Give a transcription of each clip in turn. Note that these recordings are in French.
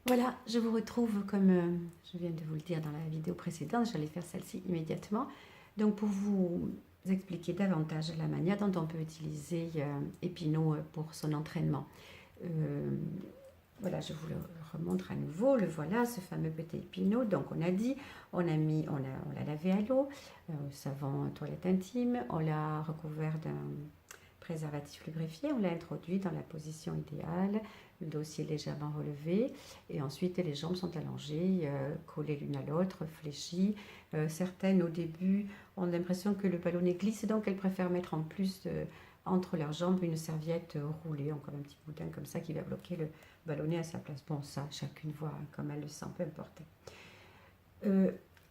Voilà, je vous retrouve comme je viens de vous le dire dans la vidéo précédente, j'allais faire celle-ci immédiatement. Donc pour vous expliquer davantage la manière dont on peut utiliser Epino pour son entraînement. Euh, voilà, je vous le remontre à nouveau. Le voilà, ce fameux petit Epino. Donc on a dit, on l'a lavé à l'eau, savon toilette intime, on l'a recouvert d'un préservatif lubrifié, on l'a introduit dans la position idéale, le dossier légèrement relevé, et ensuite les jambes sont allongées, collées l'une à l'autre, fléchies. Certaines au début ont l'impression que le ballonnet glisse, donc elles préfèrent mettre en plus entre leurs jambes une serviette roulée, encore un petit boudin comme ça qui va bloquer le ballonnet à sa place. Bon, ça, chacune voit comme elle le sent, peu importe.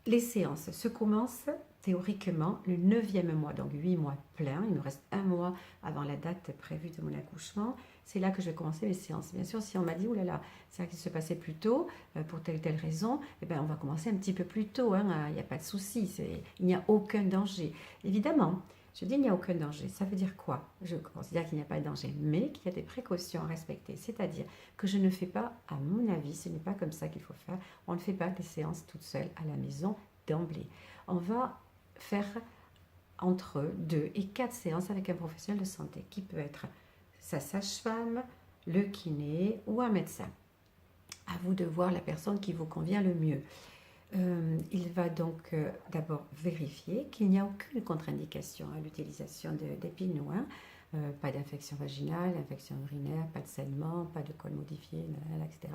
Les séances se commencent théoriquement le 9e mois, donc 8 mois pleins. Il me reste un mois avant la date prévue de mon accouchement. C'est là que je vais commencer mes séances. Bien sûr, si on m'a dit, oh là là, ça risque de se passer plus tôt, pour telle ou telle raison, eh ben, on va commencer un petit peu plus tôt. Il n'y a pas de souci, il n'y a aucun danger. Évidemment, je dis il n'y a aucun danger. Ça veut dire quoi? Je considère qu'il n'y a pas de danger, mais qu'il y a des précautions à respecter. C'est-à-dire que je ne fais pas, à mon avis, ce n'est pas comme ça qu'il faut faire. On ne fait pas des séances toutes seules à la maison d'emblée. On va faire entre 2 et 4 séances avec un professionnel de santé qui peut être sa sage-femme, le kiné ou un médecin. À vous de voir la personne qui vous convient le mieux. Il va donc d'abord vérifier qu'il n'y a aucune contre-indication à l'utilisation d'Epino. Pas d'infection vaginale, infection urinaire, pas de saignement, pas de col modifié, etc.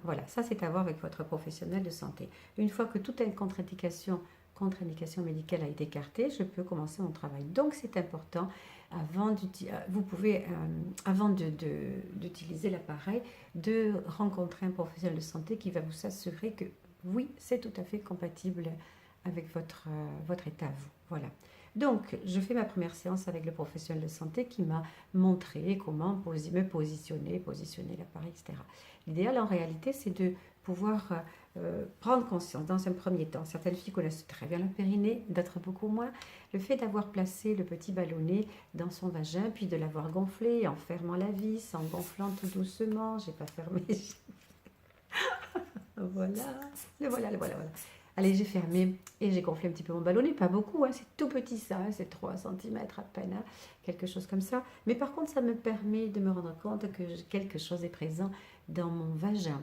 Voilà, ça c'est à voir avec votre professionnel de santé. Une fois que toute une contre-indication médicale a été écartée, je peux commencer mon travail. Donc c'est important, avant d'utiliser l'appareil, de rencontrer un professionnel de santé qui va vous assurer que oui, c'est tout à fait compatible avec votre état à vous. Voilà. Donc, je fais ma première séance avec le professionnel de santé qui m'a montré comment me positionner l'appareil, etc. L'idéal, en réalité, c'est de pouvoir prendre conscience dans un premier temps. Certaines filles connaissent très bien le périnée, d'autres beaucoup moins. Le fait d'avoir placé le petit ballonnet dans son vagin, puis de l'avoir gonflé en fermant la vis, en gonflant tout doucement. J'ai pas fermé. Voilà, le voilà. Allez, j'ai fermé et j'ai gonflé un petit peu mon ballonnet, pas beaucoup, c'est tout petit ça, c'est 3 cm à peine, quelque chose comme ça. Mais par contre, ça me permet de me rendre compte que quelque chose est présent dans mon vagin.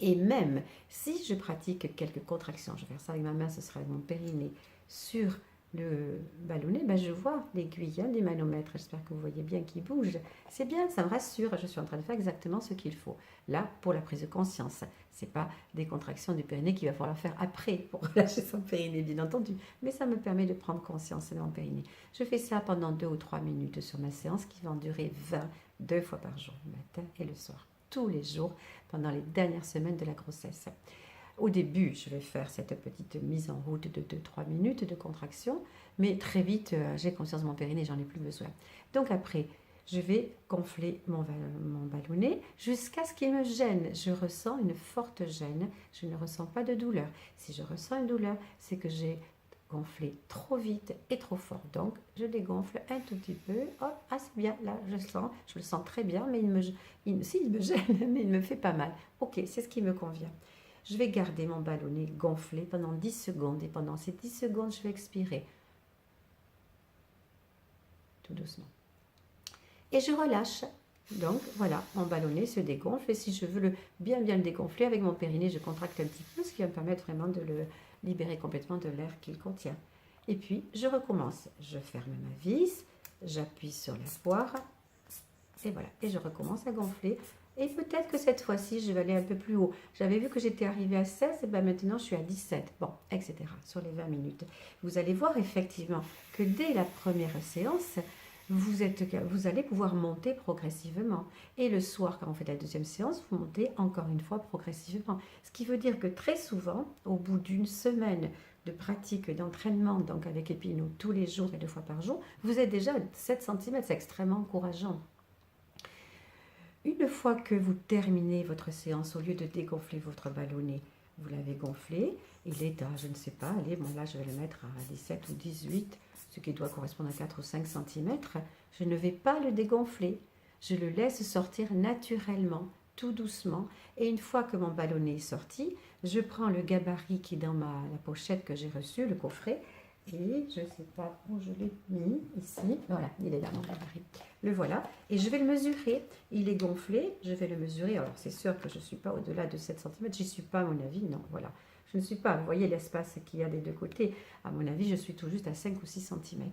Et même si je pratique quelques contractions, je vais faire ça avec ma main, ce sera mon périnée, sur le ballonnet, je vois l'aiguille du manomètre, j'espère que vous voyez bien qu'il bouge. C'est bien, ça me rassure, je suis en train de faire exactement ce qu'il faut. Là, pour la prise de conscience, c'est pas des contractions du périnée qu'il va falloir faire après pour relâcher son périnée, bien entendu, mais ça me permet de prendre conscience de mon périnée. Je fais ça pendant 2 ou 3 minutes sur ma séance qui va en durer 20, 2 fois par jour, le matin et le soir, tous les jours pendant les dernières semaines de la grossesse. Au début, je vais faire cette petite mise en route de 2-3 minutes de contraction, mais très vite, j'ai conscience de mon périnée, j'en ai plus besoin. Donc après, je vais gonfler mon ballonnet jusqu'à ce qu'il me gêne. Je ressens une forte gêne, je ne ressens pas de douleur. Si je ressens une douleur, c'est que j'ai gonflé trop vite et trop fort. Donc, je dégonfle un tout petit peu. Hop, c'est bien, là, je le sens très bien, mais il me gêne, mais il me fait pas mal. Ok, c'est ce qui me convient. Je vais garder mon ballonnet gonflé pendant 10 secondes et pendant ces 10 secondes, je vais expirer. Tout doucement. Et je relâche. Donc voilà, mon ballonnet se dégonfle et si je veux bien le dégonfler avec mon périnée, je contracte un petit peu, ce qui va me permettre vraiment de le libérer complètement de l'air qu'il contient. Et puis, je recommence. Je ferme ma vis, j'appuie sur la poire et voilà, et je recommence à gonfler. Et peut-être que cette fois-ci, je vais aller un peu plus haut. J'avais vu que j'étais arrivée à 16, et maintenant je suis à 17. Bon, etc. Sur les 20 minutes. Vous allez voir effectivement que dès la première séance, vous allez pouvoir monter progressivement. Et le soir, quand on fait la deuxième séance, vous montez encore une fois progressivement. Ce qui veut dire que très souvent, au bout d'une semaine de pratique d'entraînement, donc avec Epino tous les jours et 2 fois par jour, vous êtes déjà à 7 cm. C'est extrêmement encourageant. Une fois que vous terminez votre séance, au lieu de dégonfler votre ballonnet, vous l'avez gonflé, il est à, je ne sais pas, allez, bon là je vais le mettre à 17 ou 18, ce qui doit correspondre à 4 ou 5 cm. Je ne vais pas le dégonfler, je le laisse sortir naturellement tout doucement. Et une fois que mon ballonnet est sorti, je prends le gabarit qui est dans la pochette que j'ai reçue, le coffret, et je ne sais pas où je l'ai mis, ici, voilà, il est là mon gabarit. Le voilà, et je vais le mesurer. Il est gonflé, je vais le mesurer. Alors c'est sûr que je ne suis pas au-delà de 7 cm, j'y suis pas à mon avis, non, voilà. Je ne suis pas, vous voyez l'espace qu'il y a des deux côtés. À mon avis, je suis tout juste à 5 ou 6 cm.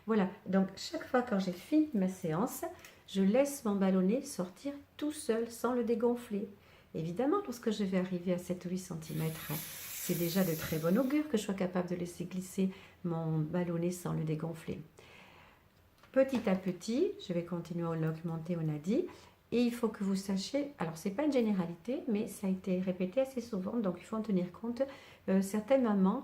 Voilà, donc chaque fois quand j'ai fini ma séance, je laisse mon ballonnet sortir tout seul, sans le dégonfler. Évidemment, lorsque je vais arriver à 7 ou 8 cm, c'est déjà de très bon augure que je sois capable de laisser glisser mon ballonnet sans le dégonfler. Petit à petit, je vais continuer à l'augmenter, on a dit. Et il faut que vous sachiez, alors ce n'est pas une généralité, mais ça a été répété assez souvent, donc il faut en tenir compte. Certaines mamans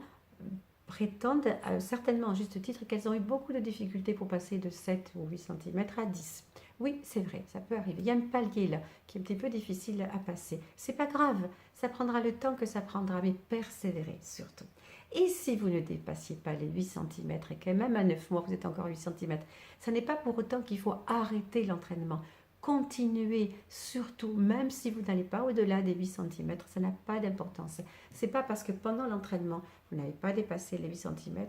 prétendent, certainement à juste titre, qu'elles ont eu beaucoup de difficultés pour passer de 7 ou 8 cm à 10. Oui, c'est vrai, ça peut arriver. Il y a un palier là qui est un petit peu difficile à passer. C'est pas grave, ça prendra le temps que ça prendra, mais persévérez surtout. Et si vous ne dépassiez pas les 8 cm et que même à 9 mois vous êtes encore 8 cm, ça n'est pas pour autant qu'il faut arrêter l'entraînement. Continuez, surtout, même si vous n'allez pas au-delà des 8 cm, ça n'a pas d'importance. Ce n'est pas parce que pendant l'entraînement, vous n'avez pas dépassé les 8 cm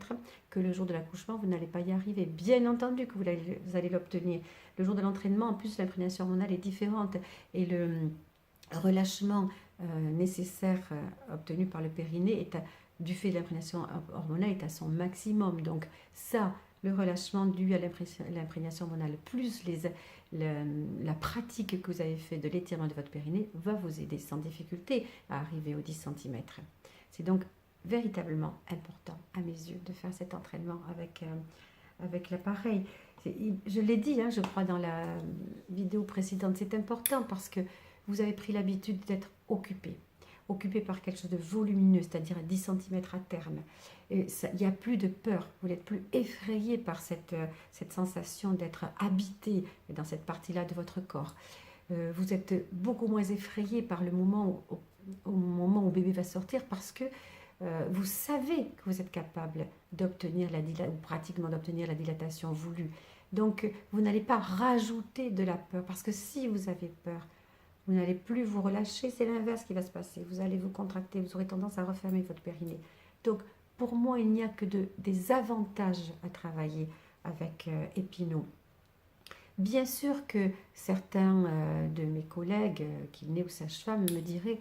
que le jour de l'accouchement, vous n'allez pas y arriver. Bien entendu que vous allez l'obtenir. Le jour de l'entraînement, en plus, l'imprégnation hormonale est différente et le relâchement nécessaire obtenu par le périnée du fait de l'imprégnation hormonale est à son maximum. Donc ça, le relâchement dû à l'imprégnation hormonale plus la pratique que vous avez fait de l'étirement de votre périnée va vous aider sans difficulté à arriver aux 10 cm. C'est donc véritablement important à mes yeux de faire cet entraînement avec l'appareil. Je l'ai dit, je crois, dans la vidéo précédente, c'est important parce que vous avez pris l'habitude d'être occupé par quelque chose de volumineux, c'est-à-dire à 10 cm à terme. Il n'y a plus de peur, vous n'êtes plus effrayé par cette sensation d'être habité dans cette partie-là de votre corps. Vous êtes beaucoup moins effrayé par le moment au moment où bébé va sortir parce que vous savez que vous êtes capable d'obtenir ou pratiquement d'obtenir la dilatation voulue. Donc, vous n'allez pas rajouter de la peur parce que si vous avez peur, vous n'allez plus vous relâcher, c'est l'inverse qui va se passer. Vous allez vous contracter, vous aurez tendance à refermer votre périnée. Donc, pour moi, il n'y a que des avantages à travailler avec Epino. Bien sûr que certains de mes collègues qui venaient aux sages-femmes me diraient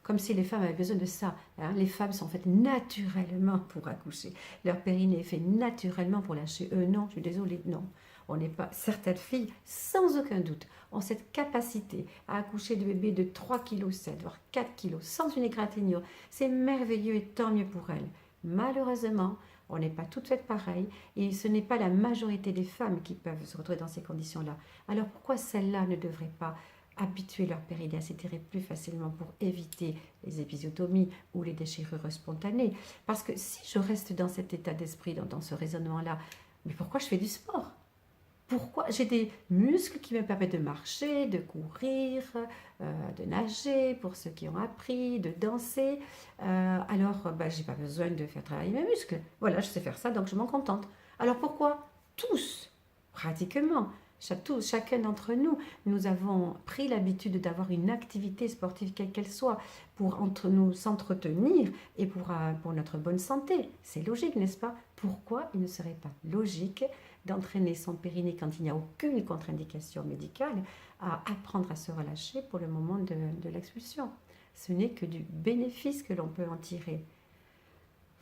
comme si les femmes avaient besoin de ça. Les femmes sont faites naturellement pour accoucher. Leur périnée est fait naturellement pour lâcher. Non, je suis désolée, non. On n'est pas, certaines filles, sans aucun doute, ont cette capacité à accoucher de bébés de 3,7 kg, voire 4 kg, sans une égratignure. C'est merveilleux et tant mieux pour elles. Malheureusement, on n'est pas toutes faites pareilles et ce n'est pas la majorité des femmes qui peuvent se retrouver dans ces conditions-là. Alors pourquoi celles-là ne devraient pas habituer leur périnée à s'étirer plus facilement pour éviter les épisiotomies ou les déchirures spontanées? Parce que si je reste dans cet état d'esprit, dans ce raisonnement-là, mais pourquoi je fais du sport? Pourquoi j'ai des muscles qui me permettent de marcher, de courir, de nager, pour ceux qui ont appris, de danser. Je n'ai pas besoin de faire travailler mes muscles. Voilà, je sais faire ça, donc je m'en contente. Alors pourquoi tous, pratiquement, chacun d'entre nous, nous avons pris l'habitude d'avoir une activité sportive quelle qu'elle soit pour nous s'entretenir et pour notre bonne santé. C'est logique, n'est-ce pas? Pourquoi il ne serait pas logique d'entraîner son périnée quand il n'y a aucune contre-indication médicale à apprendre à se relâcher pour le moment de l'expulsion? Ce n'est que du bénéfice que l'on peut en tirer.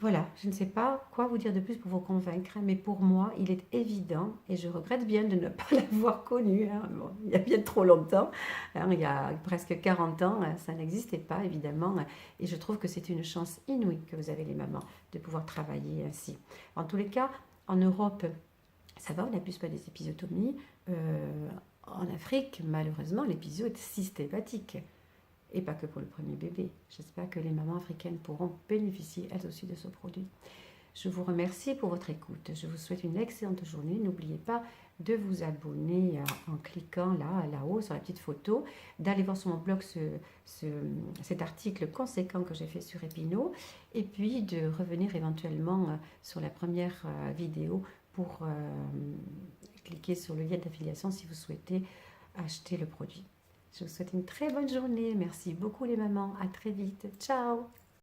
Voilà, je ne sais pas quoi vous dire de plus pour vous convaincre, mais pour moi, il est évident, et je regrette bien de ne pas l'avoir connu, il y a bien trop longtemps, il y a presque 40 ans, ça n'existait pas évidemment, et je trouve que c'est une chance inouïe que vous avez les mamans de pouvoir travailler ainsi. En tous les cas, en Europe, ça va, on n'abuse pas des épisiotomies. En Afrique, malheureusement, l'épisio est systématique. Et pas que pour le premier bébé. J'espère que les mamans africaines pourront bénéficier elles aussi de ce produit. Je vous remercie pour votre écoute. Je vous souhaite une excellente journée. N'oubliez pas de vous abonner en cliquant là-haut sur la petite photo, d'aller voir sur mon blog cet article conséquent que j'ai fait sur Epino, et puis de revenir éventuellement sur la première vidéo pour cliquer sur le lien d'affiliation si vous souhaitez acheter le produit. Je vous souhaite une très bonne journée. Merci beaucoup les mamans. À très vite. Ciao.